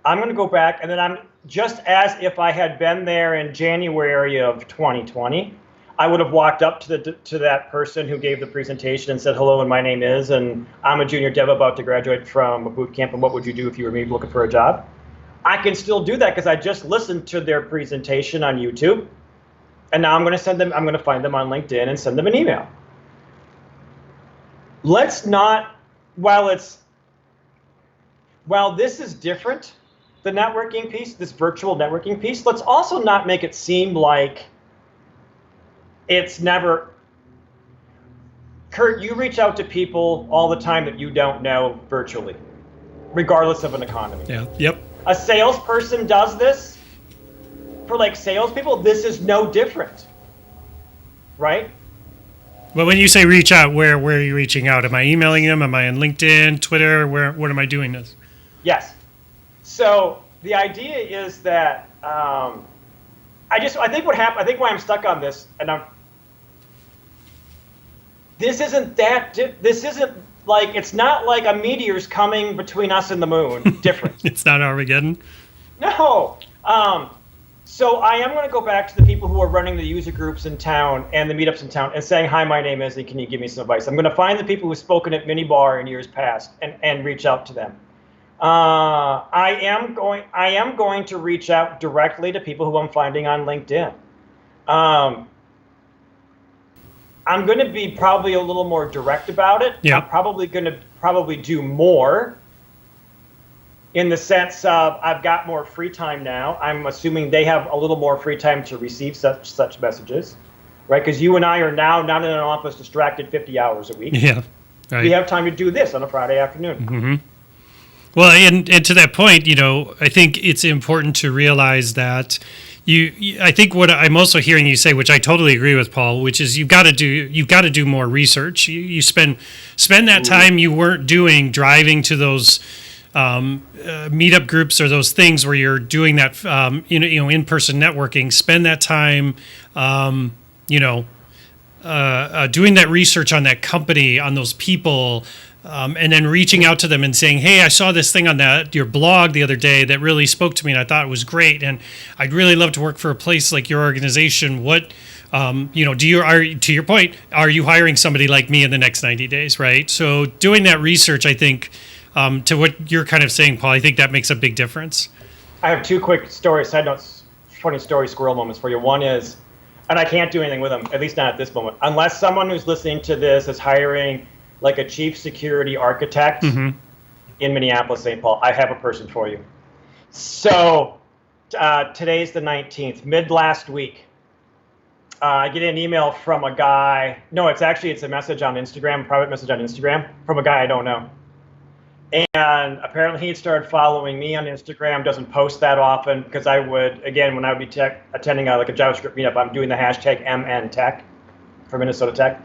I'm going to go back and then I'm just as if I had been there in January of 2020. I would have walked up to that person who gave the presentation and said, hello, and my name is, and I'm a junior dev about to graduate from a boot camp, and what would you do if you were maybe looking for a job? I can still do that because I just listened to their presentation on YouTube, and now I'm going to find them on LinkedIn and send them an email. Let's not, while this is different, the networking piece, this virtual networking piece, let's also not make it seem like it's never. Kurt, you reach out to people all the time that you don't know virtually, regardless of an economy. Yeah. Yep. A salesperson does this for like salespeople. This is no different, right? But when you say reach out, where are you reaching out? Am I emailing them? Am I on LinkedIn, Twitter? What am I doing this? Yes. So the idea is that I think what happened. I think why I'm stuck on this, and this isn't like, it's not like a meteor's coming between us and the moon. Different. It's not Armageddon. No. So I am going to go back to the people who are running the user groups in town and the meetups in town and saying, hi, my name is, and can you give me some advice? I'm going to find the people who've spoken at Minibar in years past and reach out to them. I am going to reach out directly to people who I'm finding on LinkedIn. I'm going to be probably a little more direct about it. Yeah. I'm probably going to do more in the sense of I've got more free time now. I'm assuming they have a little more free time to receive such messages, right? Because you and I are now not in an office distracted 50 hours a week. Yeah. Right. We have time to do this on a Friday afternoon. Mm-hmm. Well, and to that point, I think it's important to realize that I think what I'm also hearing you say, which I totally agree with, Paul, which is you've got to do more research. You spend that time you weren't doing driving to those meetup groups or those things where you're doing that, in-person networking, spend that time, doing that research on that company, on those people, and then reaching out to them and saying, hey, I saw this thing on your blog the other day that really spoke to me and I thought it was great. And I'd really love to work for a place like your organization. What, to your point, are you hiring somebody like me in the next 90 days, right? So doing that research, I think, to what you're kind of saying, Paul, I think that makes a big difference. I have two quick side notes, funny story squirrel moments for you. One is, and I can't do anything with them, at least not at this moment, unless someone who's listening to this is hiring like a chief security architect in Minneapolis, St. Paul. I have a person for you. So today's the 19th, mid last week. I get an email from a guy. No, it's a message on Instagram, private message on Instagram from a guy I don't know. And apparently he had started following me on Instagram, doesn't post that often because I would, again, when I would be attending like a JavaScript meetup, I'm doing the hashtag MNTech for Minnesota Tech.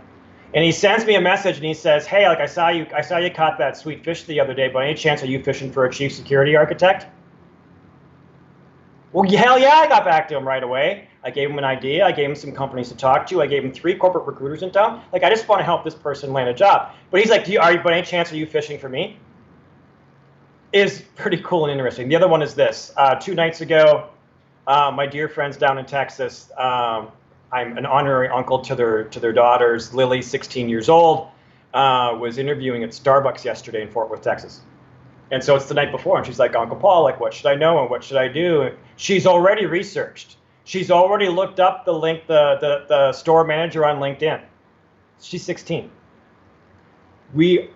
And he sends me a message and he says, hey, like I saw you caught that sweet fish the other day, but any chance are you fishing for a chief security architect? Well, hell yeah, I got back to him right away. I gave him an idea. I gave him some companies to talk to. I gave him 3 corporate recruiters in town. Like, I just want to help this person land a job. But he's like, but any chance are you fishing for me? Is pretty cool and interesting. The other one is this. 2 nights ago, my dear friends down in Texas, I'm an honorary uncle to their daughters. Lily, 16 years old, was interviewing at Starbucks yesterday in Fort Worth, Texas. And so it's the night before, and she's like, Uncle Paul, like, what should I know and what should I do? She's already researched. She's already looked up the store manager on LinkedIn. She's 16. I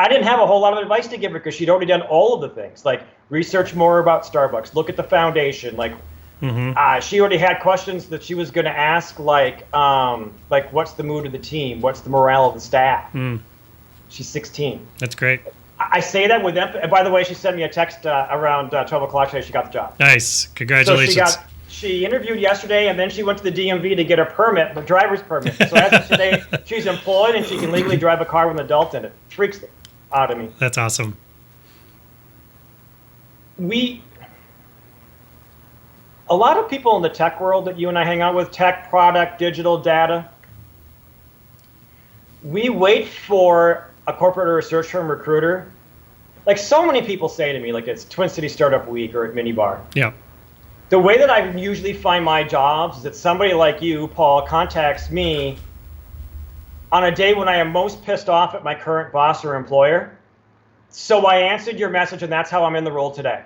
didn't have a whole lot of advice to give her because she'd already done all of the things, like research more about Starbucks, look at the foundation, like. She already had questions that she was going to ask, like what's the mood of the team? What's the morale of the staff? She's 16. That's great. I say that with empathy. And by the way, she sent me a text around 12 o'clock today. She got the job. Nice. Congratulations. So she interviewed yesterday, and then she went to the DMV to get a permit, the driver's permit. So as of today, she's employed, and she can legally drive a car with an adult in it. Freaks the out of me. That's awesome. A lot of people in the tech world that you and I hang out with, tech, product, digital, data, we wait for a corporate or a search firm recruiter. Like so many people say to me, like it's Twin City Startup Week or at Minibar. Yeah. The way that I usually find my jobs is that somebody like you, Paul, contacts me on a day when I am most pissed off at my current boss or employer. So I answered your message, and that's how I'm in the role today.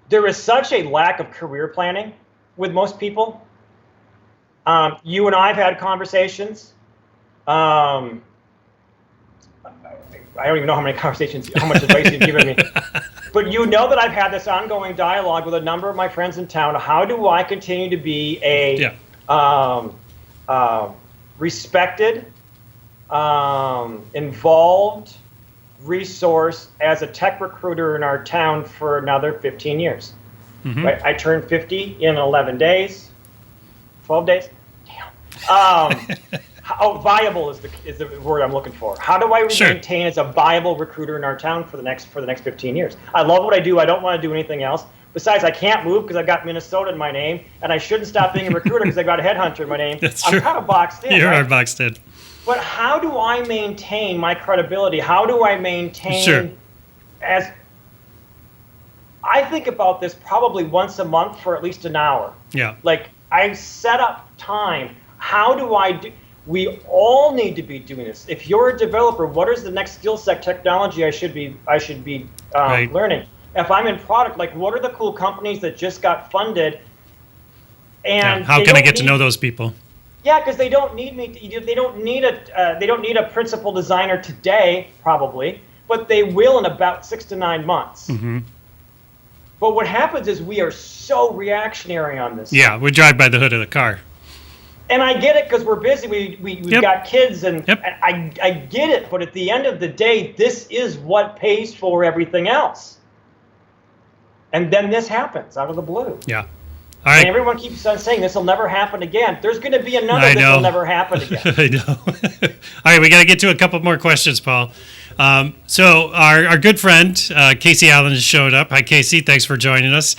There is such a lack of career planning with most people. You and I have had conversations. I don't even know how many conversations, how much advice you've given me. But you know that I've had this ongoing dialogue with a number of my friends in town. How do I continue to be a respected, involved resource as a tech recruiter in our town for another 15 years? Right? I turned 50 in 11 days, 12 days. Damn. How viable is the word I'm looking for? How do I maintain as a viable recruiter in our town for the next 15 years? I love what I do. I don't want to do anything else. Besides, I can't move because I've got Minnesota in my name, and I shouldn't stop being a recruiter because I've got a headhunter in my name. That's I'm true. kind of boxed in. You right? are boxed in. But how do I maintain my credibility? How do I maintain as I think about this probably once a month for at least an hour. Yeah. Like I set up time. How do I do? We all need to be doing this. If you're a developer, what is the next skill set technology I should be learning? If I'm in product, like what are the cool companies that just got funded? And how can I get to know those people? Yeah, because they don't need me. They don't need a principal designer today, probably, but they will in about 6 to 9 months. Mm-hmm. But what happens is we are so reactionary on this. Yeah, we drive by the hood of the car. And I get it because we're busy. We've got kids, and I get it. But at the end of the day, this is what pays for everything else. And then this happens out of the blue. Yeah. All And right. everyone keeps on saying this will never happen again. There's going to be another I that know. will never happen again. I know. All right, we got to get to a couple more questions, Paul. So our good friend Casey Allen has showed up. Hi, Casey. Thanks for joining us.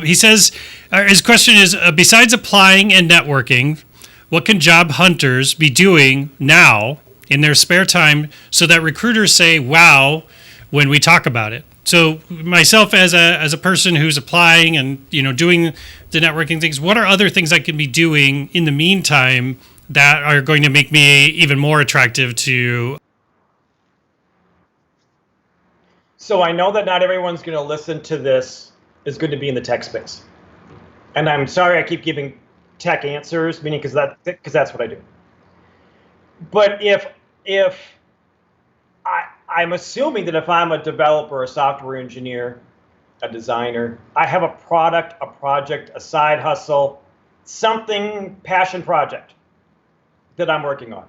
He says his question is: besides applying and networking, what can job hunters be doing now in their spare time so that recruiters say "Wow" when we talk about it? So myself as a person who's applying and doing the networking things, what are other things I can be doing in the meantime that are going to make me even more attractive to? So I know that not everyone's going to listen to this is going to be in the tech space. And I'm sorry I keep giving tech answers, meaning because that's what I do. But if I'm assuming that if I'm a developer, a software engineer, a designer, I have a product, a project, a side hustle, something, passion project that I'm working on.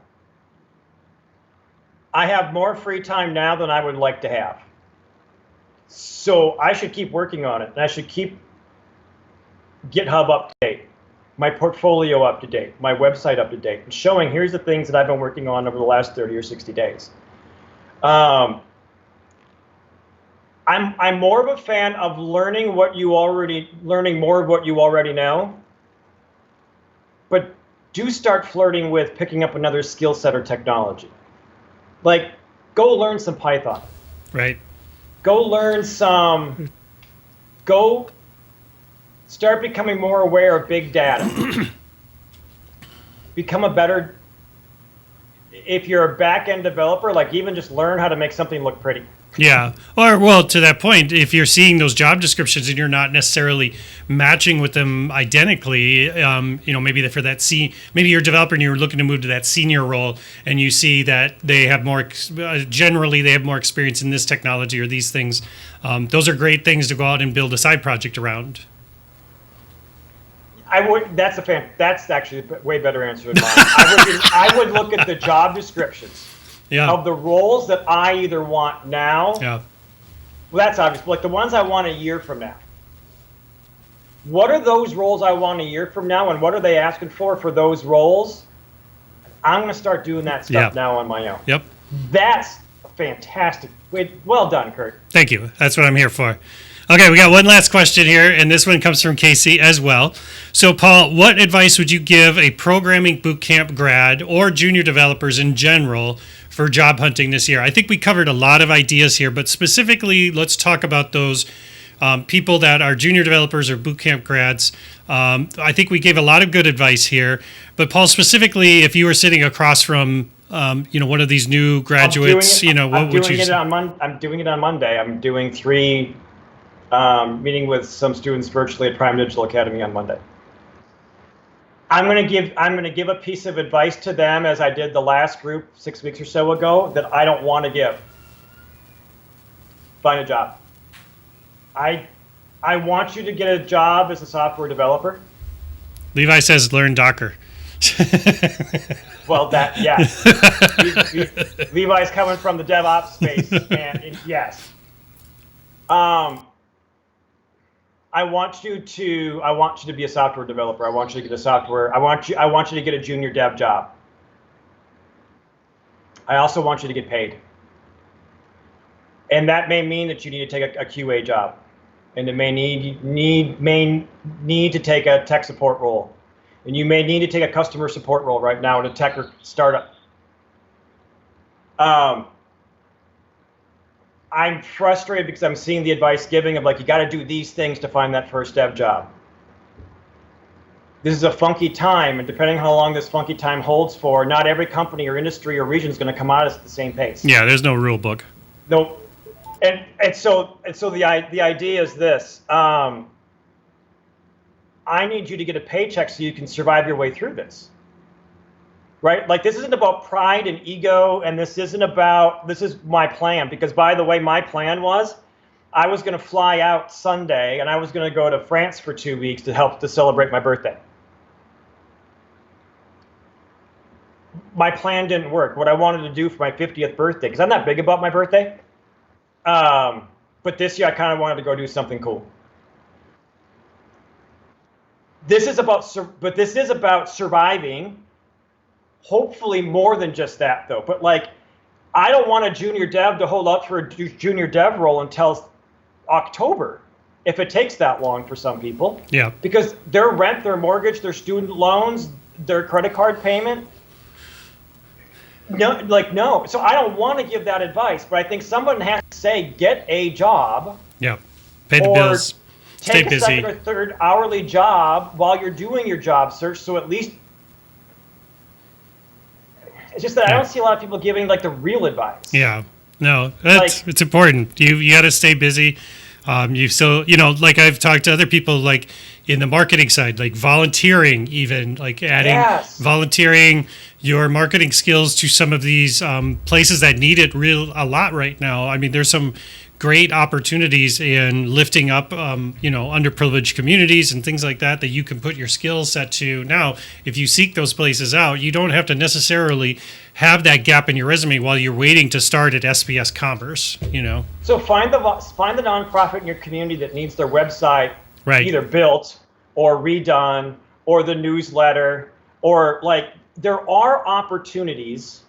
I have more free time now than I would like to have. So I should keep working on it, and I should keep GitHub up to date, my portfolio up to date, my website up to date, and showing here's the things that I've been working on over the last 30 or 60 days. I'm more of a fan of learning more of what you already know, but do start flirting with picking up another skill set or technology. Like, go learn some Python. Right. Go start becoming more aware of big data. Become a better, if you're a back-end developer, like even just learn how to make something look pretty. Yeah. Or, well, to that point, if you're seeing those job descriptions and you're not necessarily matching with them identically, maybe for that maybe you're a developer and you're looking to move to that senior role and you see that they have generally they have more experience in this technology or these things. Those are great things to go out and build a side project around. That's actually a way better answer than mine. I would look at the job descriptions. Yeah. Of the roles that I either want now. Yeah. Well, that's obvious. Like the ones I want a year from now. What are those roles I want a year from now, and what are they asking for those roles? I'm going to start doing that stuff now on my own. Yep. That's fantastic. Well done, Kurt. Thank you. That's what I'm here for. Okay, we got one last question here, and this one comes from Casey as well. So, Paul, what advice would you give a programming bootcamp grad or junior developers in general for job hunting this year? I think we covered a lot of ideas here, but specifically, let's talk about those people that are junior developers or bootcamp grads. I think we gave a lot of good advice here, but Paul, specifically, if you were sitting across from one of these new graduates, what would you say? I'm doing it on Monday. I'm doing 3 meeting with some students virtually at Prime Digital Academy on Monday. I'm going to give a piece of advice to them as I did the last group 6 weeks or so ago that I don't want to give. Find a job. I want you to get a job as a software developer. Levi says learn Docker. Well, Levi's coming from the DevOps space, and yes. I want you to be a software developer. I want you to get I want you to get a junior dev job. I also want you to get paid. And that may mean that you need to take a QA job. And it may need to take a tech support role. And you may need to take a customer support role right now in a tech or startup. I'm frustrated because I'm seeing the advice giving of like, you got to do these things to find that first dev job. This is a funky time, and depending on how long this funky time holds for, not every company or industry or region is going to come out at the same pace. Yeah, there's no rule book. No, and so the idea is this: I need you to get a paycheck so you can survive your way through this. Right? Like, this isn't about pride and ego, and this is my plan. Because, by the way, my plan was I was going to fly out Sunday, and I was going to go to France for 2 weeks to celebrate my birthday. My plan didn't work. What I wanted to do for my 50th birthday, because I'm not big about my birthday, but this year I kind of wanted to go do something cool. this is about surviving. Hopefully more than just that, though. But like, I don't want a junior dev to hold up for a junior dev role until October, if it takes that long for some people. Yeah. Because their rent, their mortgage, their student loans, their credit card payment. No. So I don't want to give that advice, but I think someone has to say, get a job. Yeah. Pay the bills. Stay Take a busy. second or third hourly job while you're doing your job search. So at least, it's just that I don't see a lot of people giving like the real advice. Yeah. No, it's important. You got to stay busy. You still, like I've talked to other people, like in the marketing side, like volunteering, even like adding volunteering your marketing skills to some of these places that need it a lot right now. I mean, there's some great opportunities in lifting up, underprivileged communities and things like that you can put your skill set to. Now, if you seek those places out, you don't have to necessarily have that gap in your resume while you're waiting to start at SPS Commerce, So find the nonprofit in your community that needs their website either built or redone, or the newsletter, or like there are opportunities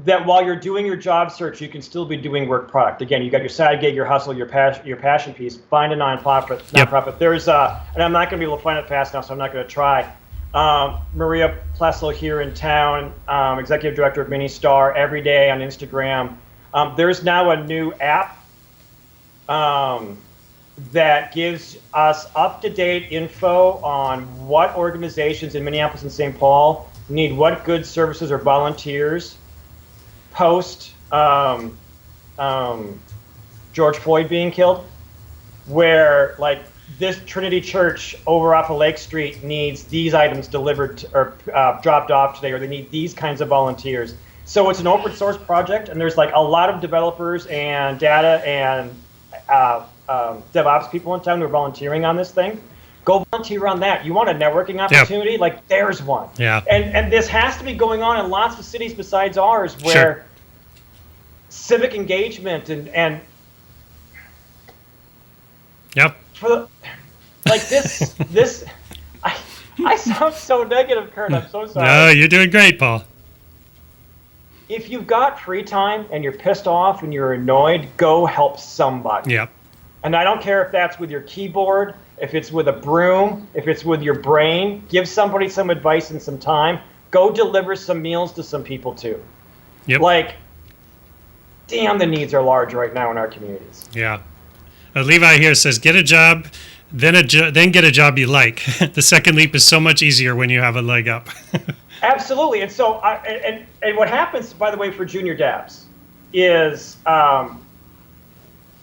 that while you're doing your job search, you can still be doing work product. Again, you got your side gig, your hustle, your passion piece. Find a nonprofit. Yep. There's and I'm not going to be able to find it fast enough, so I'm not going to try. Maria Plessel here in town, executive director of Ministar, every day on Instagram. There's now a new app that gives us up-to-date info on what organizations in Minneapolis and St. Paul need what goods, services, or volunteers post George Floyd being killed, where like this Trinity Church over off of Lake Street needs these items delivered or dropped off today, or they need these kinds of volunteers. So it's an open source project, and there's like a lot of developers and data and DevOps people in town who are volunteering on this thing. Go volunteer on that. You want a networking opportunity? Yep. Like there's one. Yeah. And this has to be going on in lots of cities besides ours, where civic engagement and yep. For the, like this I sound so negative, Kurt. I'm so sorry. No, you're doing great, Paul. If you've got free time and you're pissed off and you're annoyed, go help somebody. Yep. And I don't care if that's with your keyboard, if it's with a broom, if it's with your brain. Give somebody some advice and some time. Go deliver some meals to some people too. Yep. Like, damn, the needs are large right now in our communities. Yeah. Levi here says, get a job, then get a job you like. The second leap is so much easier when you have a leg up. Absolutely. And so, and what happens, by the way, for junior devs is, I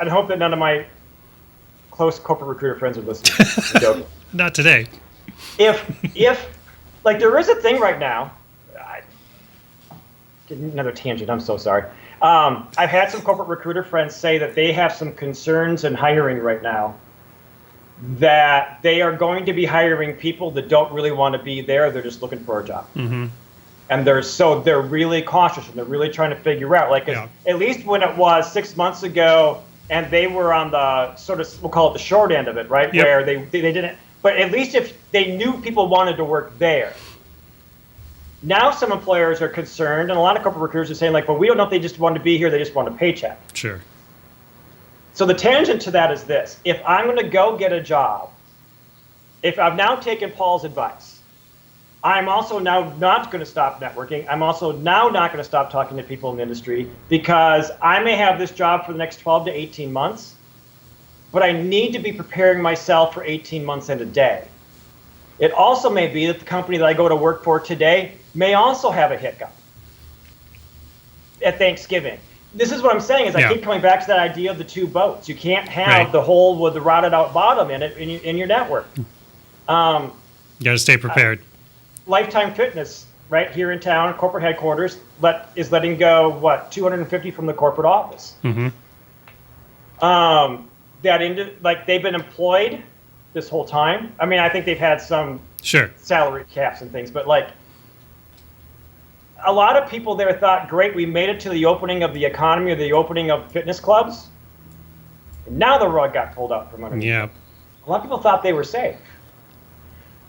hope that none of my close corporate recruiter friends are listening. I'm joking. Not today. If like there is a thing right now, another tangent, I'm so sorry. I've had some corporate recruiter friends say that they have some concerns in hiring right now, that they are going to be hiring people that don't really want to be there. They're just looking for a job. Mm-hmm. And they're really cautious, and they're really trying to figure out, like, at least when it was 6 months ago, and they were on the sort of, we'll call it the short end of it, right? Yep. Where they didn't, but at least if they knew people wanted to work there. Now some employers are concerned, and a lot of corporate recruiters are saying, like, well, we don't know if they just want to be here, they just want a paycheck. Sure. So the tangent to that is this. If I'm going to go get a job, if I've now taken Paul's advice, I'm also now not going to stop networking. I'm also now not going to stop talking to people in the industry, because I may have this job for the next 12 to 18 months, but I need to be preparing myself for 18 months and a day. It also may be that the company that I go to work for today may also have a hiccup at Thanksgiving. This is what I'm saying is I keep coming back to that idea of the two boats. You can't have the hole with the rotted out bottom in it in your network. You got to stay prepared. Lifetime Fitness, right here in town, corporate headquarters, is letting go, 250 from the corporate office. Mm-hmm. They've been employed this whole time. I mean, I think they've had some salary caps and things, but like a lot of people there thought, great, we made it to the opening of the economy or the opening of fitness clubs. And now the rug got pulled out from underneath. Yeah. A lot of people thought they were safe.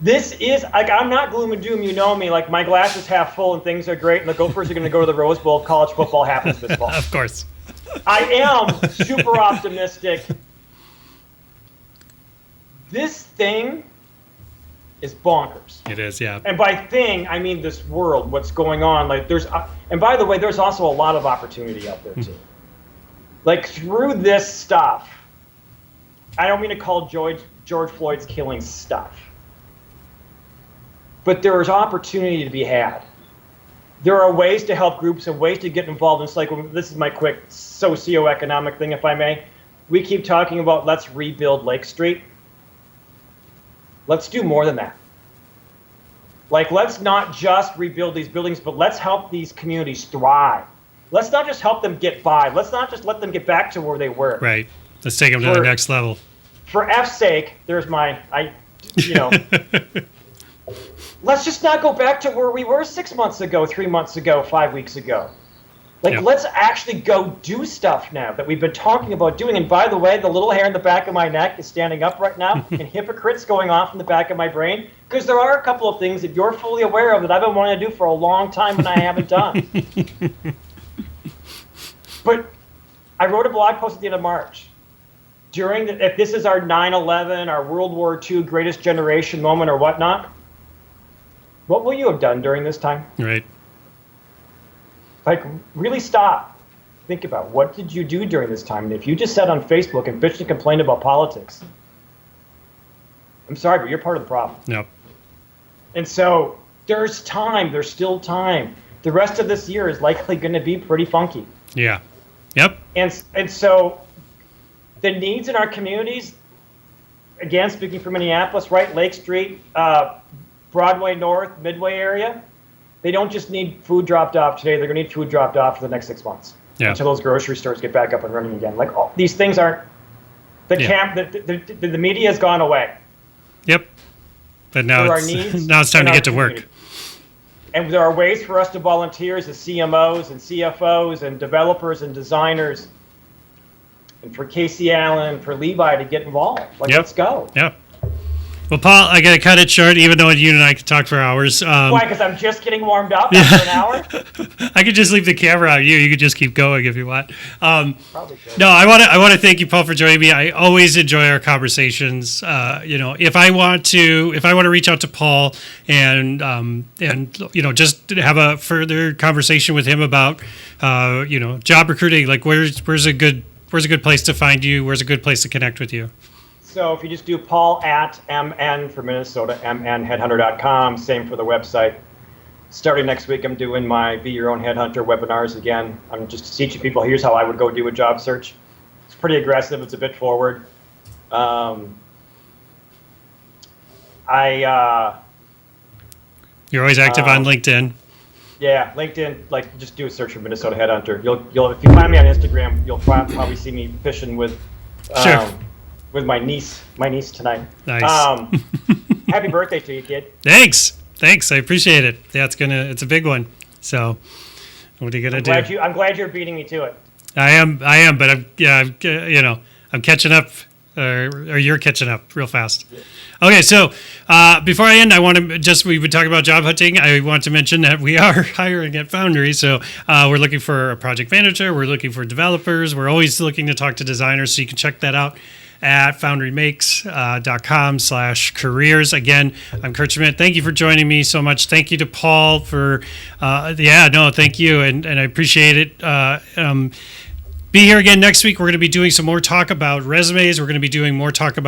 This is, like, I'm not gloom and doom, you know me. Like, my glass is half full and things are great, and the Gophers are going to go to the Rose Bowl if college football happens this fall. Of course. I am super optimistic. This thing is bonkers. It is, yeah. And by thing, I mean this world, what's going on. Like, and by the way, there's also a lot of opportunity out there, too. Like, through this stuff, I don't mean to call George Floyd's killing stuff, but there is opportunity to be had. There are ways to help groups and ways to get involved. And it's like, this is my quick socioeconomic thing, if I may. We keep talking about let's rebuild Lake Street. Let's do more than that. Like, let's not just rebuild these buildings, but let's help these communities thrive. Let's not just help them get by. Let's not just let them get back to where they were. Right. Let's take them to the next level. For F's sake, there's let's just not go back to where we were 6 months ago, 3 months ago, 5 weeks ago. Like, let's actually go do stuff now that we've been talking about doing. And by the way, the little hair in the back of my neck is standing up right now, and hypocrites going off in the back of my brain, because there are a couple of things that you're fully aware of that I've been wanting to do for a long time and I haven't done. But I wrote a blog post at the end of March. If this is our 9/11, our World War II greatest generation moment or whatnot, what will you have done during this time? Right. Like, really stop. Think about, what did you do during this time? And if you just sat on Facebook and bitched and complained about politics, I'm sorry, but you're part of the problem. Yep. And so there's time. There's still time. The rest of this year is likely going to be pretty funky. Yeah. Yep. And so the needs in our communities, again, speaking for Minneapolis, right? Lake Street, Broadway North, Midway area, they don't just need food dropped off today. They're going to need food dropped off for the next 6 months until those grocery stores get back up and running again. Like, these things aren't the media has gone away. Yep. But now it's time to get to work. And there are ways for us to volunteer as CMOs and CFOs and developers and designers, and for Casey Allen, for Levi to get involved. Like, let's go. Yeah. Well, Paul, I got to cut it short, even though you and I could talk for hours. Why? Because I'm just getting warmed up after an hour? I could just leave the camera on you. You could just keep going if you want. Probably should. No, I want to thank you, Paul, for joining me. I always enjoy our conversations. If I want to reach out to Paul and just have a further conversation with him about job recruiting, like where's a good place to find you? Where's a good place to connect with you? So if you just do Paul at MN for Minnesota, mnheadhunter.com, same for the website. Starting next week, I'm doing my Be Your Own Headhunter webinars again. I'm just teaching people, here's how I would go do a job search. It's pretty aggressive. It's a bit forward. You're always active on LinkedIn. Yeah, LinkedIn, like, just do a search for Minnesota Headhunter. You'll if you find me on Instagram, you'll probably see me fishing with with my niece tonight. Nice. Happy birthday to you, kid. Thanks. I appreciate it. Yeah, it's a big one. So, what are you gonna do? I'm glad you're beating me to it. I am, but I'm catching up, or you're catching up real fast. Okay, so before I end, we've been talking about job hunting. I want to mention that we are hiring at Foundry. So we're looking for a project manager. We're looking for developers. We're always looking to talk to designers. So you can check that out at foundrymakes.com/careers. Again, I'm Kurt Schmidt. Thank you for joining me so much. Thank you to Paul for, thank you. And I appreciate it. Be here again next week. We're going to be doing some more talk about resumes. We're going to be doing more talk about